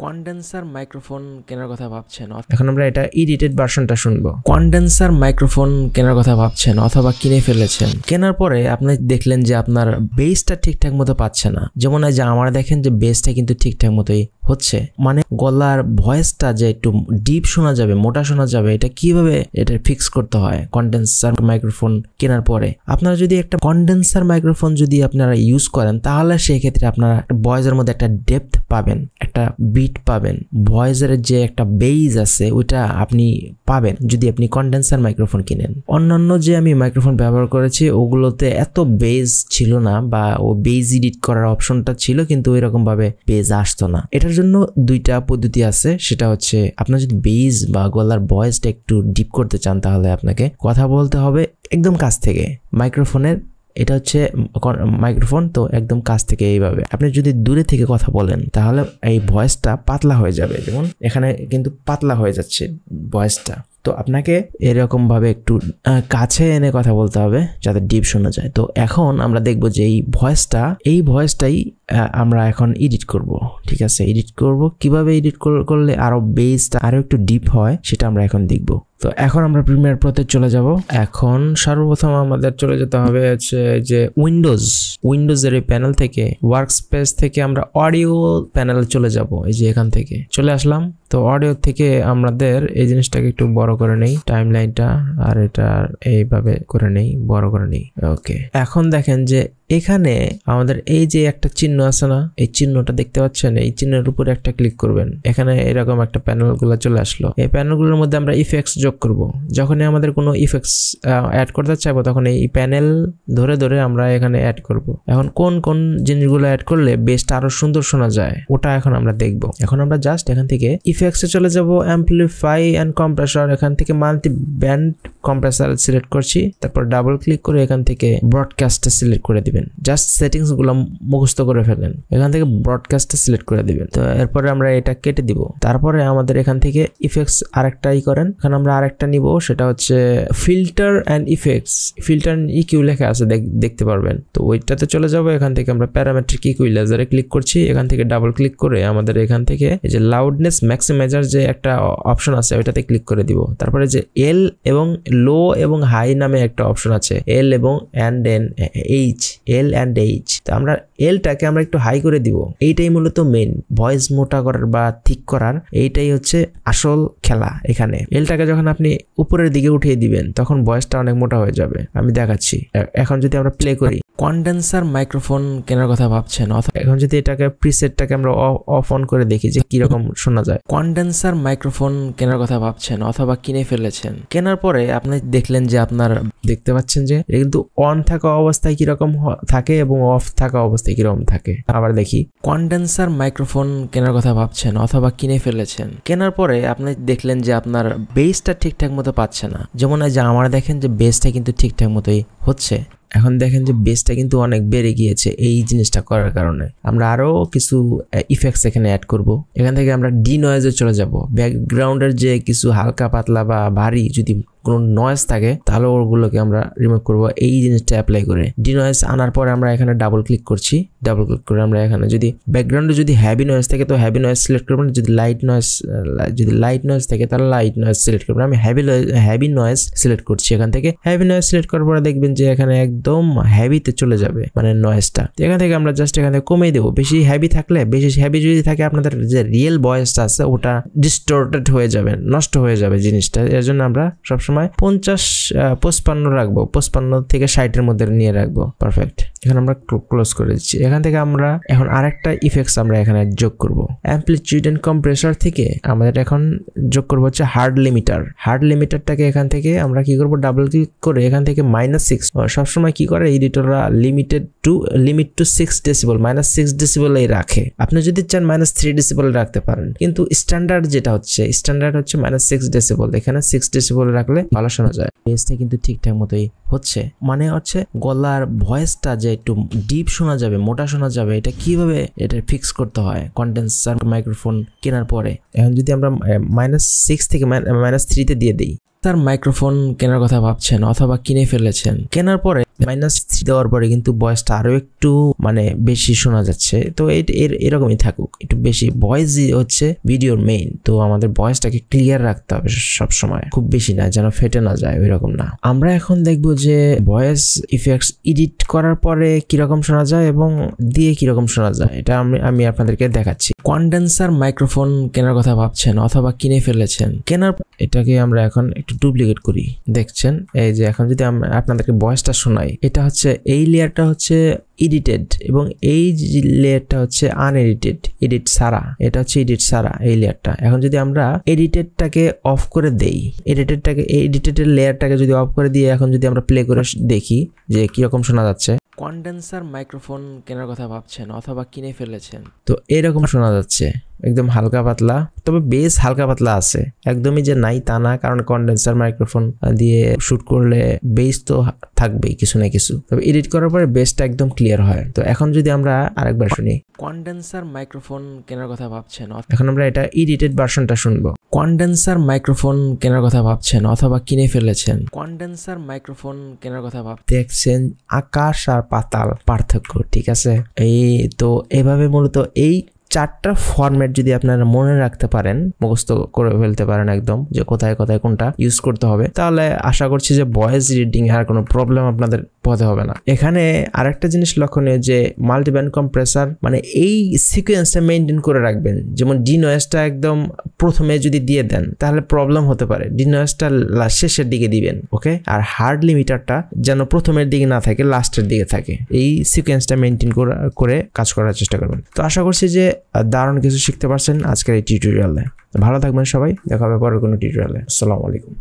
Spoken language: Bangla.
কনডেন্সার মাইক্রোফোন কেনার কথা ভাবছেন, এখন আমরা এটা এডিটেড ভার্সনটা শুনবো। কনডেন্সার মাইক্রোফোন কেনার কথা ভাবছেন অথবা কিনে ফেলেছেন, কেনার পরে আপনি দেখলেন যে আপনার বেসটা ঠিকঠাক মতো পাচ্ছে না। যেমন এই যে আমার দেখেন যে বেসটা কিন্তু ঠিকঠাক মতোই হচ্ছে, মানে গলার ভয়েসটা যে একটু ডিপ শোনা যাবে, মোটা শোনা যাবে, এটা কিভাবে এটা ফিক্স করতে হয় কনডেন্সার মাইক্রোফোন কেনার পরে। আপনারা যদি একটা কনডেন্সার মাইক্রোফোন যদি আপনারা ইউজ করেন, তাহলে সেই ক্ষেত্রে আপনারা ভয়েসের মধ্যে একটা ডেপথ পাবেন, একটা বিট পাবেন, ভয়েসের যে একটা বেজ আছে ওইটা আপনি পাবেন যদি আপনি কনডেন্সার মাইক্রোফোন কিনেন। অন্যান্য যে আমি মাইক্রোফোন ব্যবহার করেছি ওগুলোতে এত বেজ ছিল না, বা ও বেজ এডিট করার অপশনটা ছিল কিন্তু ওইরকম ভাবে বেজ আসতো না। এটার জন্য দুইটা পদ্ধতি আছে, সেটা হচ্ছে আপনার যদি বেজ বা গলার ভয়েসটা একটু ডিপ করতে চান তাহলে আপনাকে কথা বলতে হবে একদম কাছ থেকে মাইক্রোফোনের। এটা হচ্ছে মাইক্রোফোন, তো একদম কাছ থেকে এইভাবে। আপনি যদি দূরে থেকে কথা বলেন তাহলে এই ভয়েসটা পাতলা হয়ে যাবে, যেমন এখানে কিন্তু পাতলা হয়ে যাচ্ছে ভয়েসটা। তো আপনাকে এরকম ভাবে একটু কাছে এনে কথা বলতে হবে যাতে ডিপ শোনা যায়। তো এখন আমরা দেখবো যে এই ভয়েসটাই আমরা এখন এডিট করব। ঠিক আছে, এডিট করব কিভাবে এডিট করলে আরো বেসটা আরো একটু ডিপ হয় সেটা আমরা এখন দেখব। তো এখন আমরা প্রিমিয়ার প্রোতে চলে যাব। এখন সর্বপ্রথম আমাদের চলে যেতে হবে হচ্ছে যে উইন্ডোজের এই প্যানেল থেকে, ওয়ার্কস্পেস থেকে আমরা অডিও প্যানেলে চলে যাব। এই যে এখান থেকে চলে আসলাম। তো অডিও থেকে আমাদের এই জিনিসটাকে একটু বড় করে নেই, টাইম লাইনটা, আর এটা এইভাবে করে নেই, বড় করে নেই। ওকে, এখন দেখেন যে এখানে আমাদের এই যে একটা চিহ্ন আছে না, এই চিহ্নটা দেখতে পাচ্ছেন, এই চিহ্নের উপরে একটা ক্লিক করবেন। এখানে এরকম একটা প্যানেলগুলো চলে আসলো। এই প্যানেলগুলোর মধ্যে আমরা ইফেক্টস যোগ করব। যখনই আমাদের কোনো ইফেক্টস অ্যাড করতে চাইবো তখন এই প্যানেল ধরে ধরে আমরা এখানে অ্যাড করব। এখন কোন জিনিসগুলো অ্যাড করলে বেসটা আরো সুন্দর শোনা যায় ওটা এখন আমরা দেখব। এখন আমরা জাস্ট এখান থেকে ইফেক্টসে চলে যাব, অ্যাম্পলিফাই এন্ড কম্প্রেসর, এখান থেকে মাল্টি ব্যান্ড কম্প্রেসর সিলেক্ট করছি, তারপর ডাবল ক্লিক করে এখান থেকে ব্রডকাস্টটা সিলেক্ট করে দিবেন। জাস্ট সেটিংস গুলো মুখস্থ করে ফেলেন, এখান থেকে ব্রডকাস্টটা সিলেক্ট করে দিবেন। তো এরপরে আমরা এটা কেটে দিব। তারপরে আমাদের এখান থেকে ইফেক্টস আরেকটাই করেন, এখানে আমরা আরেকটা নিব, সেটা হচ্ছে filter and effects. Filter EQ লেখা আছে দেখতে পারবেন। তো ওইটাতে চলে যাব। এখান থেকে আমরা প্যারামেট্রিক ইকুইলাইজারে ক্লিক করছি, এখান থেকে ডাবল ক্লিক করে আমাদের এখান থেকে এই যে লাউডনেস ম্যাক্সিমাইজার যে একটা অপশন আছে ওইটাতে ক্লিক করে দিব। তারপরে যে এল এবং লো এবং হাই নামে একটা অপশন আছে, এল এবং এল এন্ড এইচ। তো আমরা এলটাকে আমরা একটু হাই করে দিব। এইটাই মূলত মেইন ভয়েস মোটা করার বা ঠিক করার, এইটাই হচ্ছে আসল খেলা। এখানে এলটাকে যখন আপনি উপরের দিকে উঠিয়ে দিবেন তখন ভয়েসটা অনেক মোটা হয়ে যাবে। আমি দেখাচ্ছি। এখন যদি আমরা প্লে করি, কনডেন্সার মাইক্রোফোন কেনার কথা ভাবছেন, অথবা এখন যদি এটাকে প্রিসেটটাকে আমরা অফ অন করে দেখি যে কিরকম শোনা যায়। কনডেন্সার মাইক্রোফোন কেনার কথা ভাবছেন অথবা কিনে ফেলেছেন, কেনার পরে আপনি দেখলেন যে আপনার দেখতে পাচ্ছেন যে কিন্তু অন থাকা অবস্থায় কিরকম থাকে এবং অফ থাকা অবস্থায় কিরকম থাকে। আবার দেখি, কনডেন্সার মাইক্রোফোন কেনার কথা ভাবছেন অথবা কিনে ফেলেছেন, কেনার পরে আপনি দেখলেন যে আপনার বেসটা ঠিকঠাক মতো পাচ্ছে না। যেমন এই যে আমার দেখেন যে বেসটা কিন্তু ঠিকঠাক মতোই হচ্ছে। এখন দেখেন যে বেসটা কিন্তু অনেক বেড়ে গিয়েছে এই জিনিসটা করার কারণে। আমরা আরো কিছু ইফেক্টস এখানে অ্যাড করব। এখান থেকে আমরা ডি নয়েজে চলে যাব। ব্যাকগ্রাউন্ডের যে কিছু হালকা পাতলা বা ভারী যদি কোনো নয়েজ থাকে তাহলে ওগুলোকে আমরা রিমুভ করব এই জিনিসটা অ্যাপ্লাই করে। ডি নয়েজ আনার পরে আমরা এখানে ডাবল ক্লিক করছি। ডাবল ক্লিক করে আমরা এখানে যদি ব্যাকগ্রাউন্ডে যদি হ্যাভি নয়েজ থাকে তো হ্যাভি নয়েজ সিলেক্ট করবেন, যদি লাইট নয়েজ থাকে তাহলে লাইট নয়েজ সিলেক্ট করবেন। আমি হ্যাভি নয়েজ সিলেক্ট করছি। এখান থেকে হ্যাভি নয়েজ সিলেক্ট করার পরে দেখবেন যে এখানে একদম হ্যাভিতে চলে যাবে মানে নয়েজটা। এখান থেকে আমরা জাস্ট এখানে কমিয়ে দেবো। বেশি হ্যাভি যদি থাকে আপনাদের যে রিয়েল ভয়েসটা আছে ওটা ডিস্টর্টেড হয়ে যাবে, নষ্ট হয়ে যাবে জিনিসটা। এর জন্য আমরা সবসময় 55 রাখবো, 55 থেকে 60-এর মধ্যে নিয়ে রাখবো। পারফেক্ট। এখানে আমরা ক্লোজ করে দিচ্ছি। এখান থেকে আমরা এখন আরেকটা ইফেক্টস আমরা এখানে যোগ করব। অ্যাম্পলিটিউড এন্ড কম্প্রেসর থেকে আমাদের এখন যোগ করবো হচ্ছে হার্ড লিমিটারটাকে এখান থেকে আমরা কি করব, ডাবল ক্লিক করে এখান থেকে -6। সবসময় কি করে এডিটররা লিমিট টু 6 ডেসিবল, -6 ডেসিবল এই রাখে। আপনি যদি চান -3 ডেসিবল রাখতে পারেন, কিন্তু স্ট্যান্ডার্ড হচ্ছে -6 ডেসিবল। এখানে 6 ডেসিবল রাখলে ভালো শোনা যায়। বেসটা কিন্তু ঠিকঠাক মতোই হচ্ছে, মানে হচ্ছে গলার ভয়েসটা যে একটু ডিপ শোনা যাবে, মোটা শোনা যাবে, এটা কিভাবে এটা ফিক্স করতে হয় কনডেন্সার মাইক্রোফোন কেনার পরে। এখন যদি আমরা -6 থেকে -3 তে দিয়ে দিই, তার মাইক্রোফোন কেনার কথা ভাবছেন অথবা কিনে ফেলেছেন, কেনার পরে -3 দেওয়ার পরে কিন্তু ভয়েসটা আরো একটু বেশি শোনা যাচ্ছে। তো এরকমই থাকুক, একটু বেশি ভয়েস হচ্ছে ভিডিওর মেইন। তো আমাদের ভয়েসটাকে ক্লিয়ার রাখতে হবে সব সময়, খুব বেশি না, যেন ফেটে না যায়, ওইরকম না। আমরা এখন দেখবো যে ভয়েস ইফেক্টস এডিট করার পরে কিরকম শোনা যায় এবং দিয়ে কিরকম শোনা যায়, এটা আমি আপনাদেরকে দেখাচ্ছি। কন্ডেন্সার মাইক্রোফোন কেনার কথা ভাবছেন অথবা কিনে ফেলেছেন, কেনার এটাকে আমরা এখন একটু ডুপ্লিকেট করি। দেখছেন এই যে এখন যদি আমরা আপনাদেরকে ভয়েসটা শোনাই, এটা হচ্ছে এই লেয়ারটা হচ্ছে এডিটেড এবং এই লেয়ারটা হচ্ছে আনএডিটেড, এডিট ছাড়া। এটা হচ্ছে এডিট ছাড়া এই লেয়ারটা। এখন যদি আমরা এডিটেডটাকে অফ করে দেই, এডিটেড লেয়ারটাকে যদি অফ করে দিয়ে এখন যদি আমরা প্লে করে দেখি যে কিরকম শোনা যাচ্ছে। কন্ডেন্সার মাইক্রোফোন কেনার কথা ভাবছেন অথবা কিনে ফেলেছেন, তো এরকম শোনা যাচ্ছে, একদম হালকা পাতলা, তবে বেস হালকা পাতলা আছে, একদমই যে নাই তা না, কারণ কন্ডেন্সার মাইক্রোফোন দিয়ে শুট করলে বেস তো থাকবেই কিছু না কিছু, তবে এডিট করার পরে বেসটা একদম ক্লিয়ার হয়। তো এখন যদি আমরা আরেকবার শুনি, কন্ডেন্সার মাইক্রোফোন কেনার কথা ভাবছেন, এখন আমরা এটা এডিটেড ভার্সনটা শুনবো। কন্ডেন্সার মাইক্রোফোন কেনার কথা ভাবছেন অথবা কিনে ফেলেছেন, কন্ডেন্সার মাইক্রোফোন কেনার কথা দেখছেন, আকাশ আর পাতাল পার্থক্য, ঠিক আছে। এই তো এভাবে মূলত এই 4টা ফরম্যাট যদি আপনারা মনে রাখতে পারেন, মুখস্থ করে ফেলতে পারেন একদম, যে কোথায় কোথায় কোনটা ইউজ করতে হবে, তাহলে আশা করছি যে ভয়েস রিডিং এর কোনো প্রবলেম আপনাদের পথে হবে না। এখানে আরেকটা জিনিস লক্ষণীয় যে মাল্টিব্যান্ড কম্প্রেসার, এই সিকোয়েন্সটা মেনটেন করে রাখবেন। যেমন ডি নয়েজটা একদম প্রথমে যদি দিয়ে দেন তাহলে প্রবলেম হতে পারে, ডি নয়েজটা শেষের দিকে দিবেন, ওকে। আর হার্ড লিমিটারটা যেন প্রথমের দিকে না থাকে, লাস্টের দিকে থাকে। এই সিকোয়েন্সটা মেনটেন করে কাজ করার চেষ্টা করবেন। তো আশা করছি যে দারুণ কিছু শিখতে পারছেন আজকের এই টিউটোরিয়ালে। ভালো থাকবেন সবাই, দেখা হবে পরের কোনো টিউটোরিয়ালে। আসসালামু আলাইকুম।